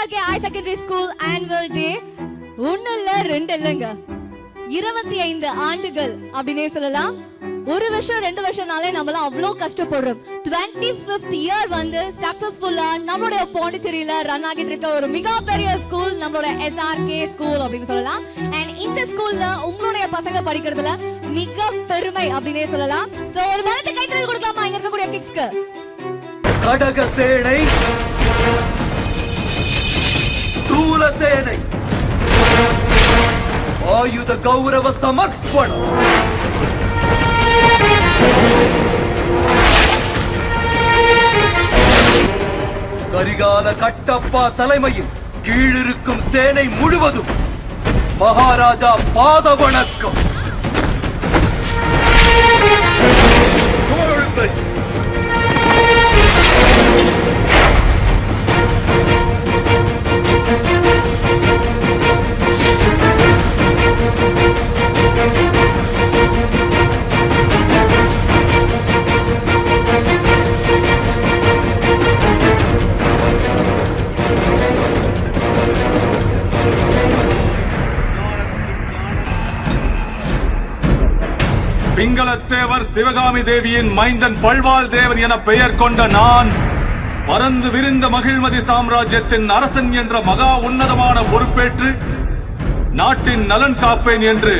SRK High Secondary School Annual Day ஒன்னு இல்ல ரெண்டு இல்லங்க 25 ஆண்டுகள் அப்படினே சொல்லலாம். ஒரு வருஷம் ரெண்டு வருஷம்னாலே நம்மள அவ்வளோ கஷ்டப்படுறோம். 25th இயர் வந்து சக்சஸ்ஃபுல்லா நம்மளுடைய பாண்டிச்சேரியில ரன் ஆகிட்டு இருக்க ஒரு மிகப்பெரிய ஸ்கூல் நம்மளோட SRK ஸ்கூல் அப்படின்னு சொல்லலாம். அண்ட் இந்த ஸ்கூல்ல உங்களுடைய பசங்க படிக்கிறதுல மிக பெருமை அப்படினே சொல்லலாம். சோ ஒரு பலத்த கைத்தட்டல் கொடுக்கலாமா இங்க இருக்கக்கூடிய கிட்ஸ்க்கு? கடக சேனை, ஸ்தூல சேனை, ஆயுத கௌரவ சமர்ப்பணம். கரிகால கட்டப்பா தலைமையில் கீழிருக்கும் சேனை முழுவதும் மகாராஜா பாத வணக்கம். பிங்களத்தேவர் சிவகாமி தேவியின் மைந்தன் பல்வாள் தேவன் என பெயர் கொண்ட நான் பறந்து விரிந்த மகிழ்மதி சாம்ராஜ்யத்தின் அரசன் என்ற மகா உன்னதமான பொறுப்பேற்று நாட்டின் நலன் காப்பேன் என்று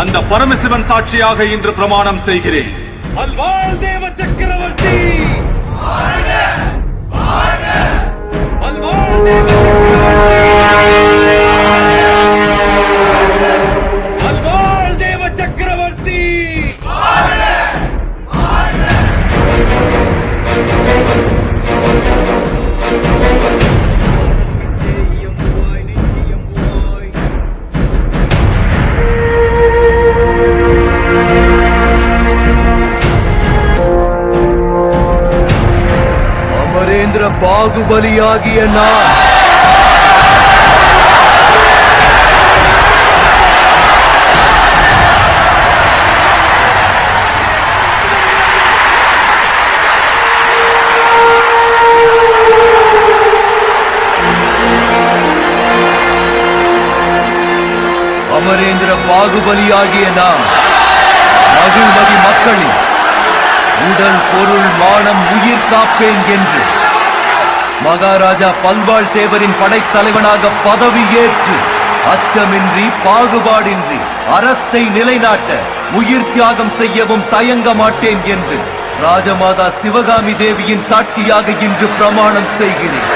அந்த பரமசிவன் சாட்சியாக இன்று பிரமாணம் செய்கிறேன். பல்வாள் தேவ சக்கரவர்த்தி, பல்வாள் தேவ சக்கரவர்த்தி. அமரேந்திர பாகுபலியாகிய நான் அமரேந்திர பாகுபலியாகிய நாம் மகிழ்மதி மக்களின் உடல் பொருள் மானம் உயிர் காப்பேன் என்று மகாராஜா பல்வாள் தேவரின் படைத்தலைவனாக பதவி ஏற்று அச்சமின்றி பாகுபாடின்றி அறத்தை நிலைநாட்ட உயிர் தியாகம் செய்யவும் தயங்க மாட்டேன் என்று ராஜமாதா சிவகாமி தேவியின் சாட்சியாக இன்று பிரமாணம் செய்கிறேன்.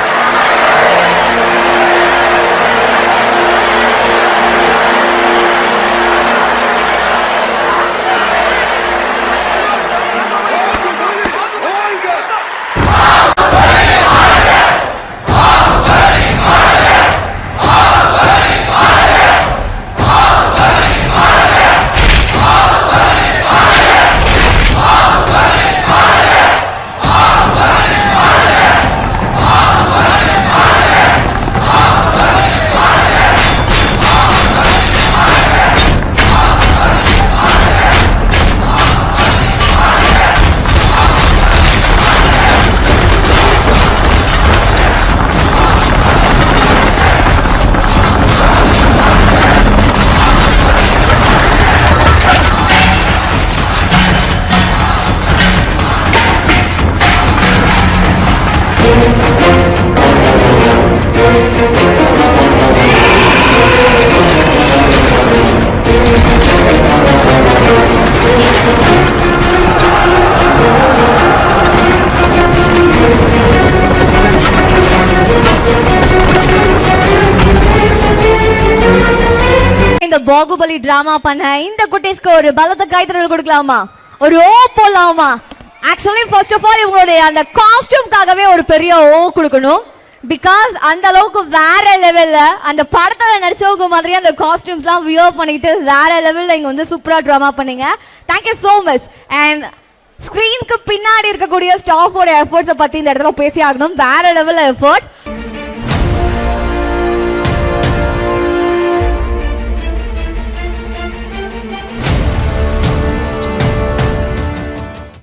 பாகுபலி டிராமா பண்ண இந்த குட்டீஸ்க்கு ஒரு பலத்த கைத்தட்டல் கொடுக்கலாமா? ஒரு ஓ போலாமா? ஆக்சுவலி ஃபர்ஸ்ட் ஆஃப் ஆல் இவங்களுடைய அந்த காஸ்டியூம்காகவே ஒரு பெரிய ஓ கொடுக்கணும். பிகாஸ் அந்த அளவுக்கு வேற லெவல்ல அந்த படத்துல நடிச்சவங்க மாதிரி அந்த காஸ்டியூம்ஸ்லாம் வியர் பண்ணிட்டு வேற லெவல்ல இங்க வந்து சூப்பரா டிராமா பண்ணீங்க. Thank you so much. அண்ட் ஸ்கிரீனுக்கு பின்னாடி இருக்கக்கூடிய ஸ்டாஃபோட எஃபர்ட்ஸை பத்தி இந்த இடத்துல பேசி ஆகணும். வேற லெவல் எஃபர்ட்ஸ்.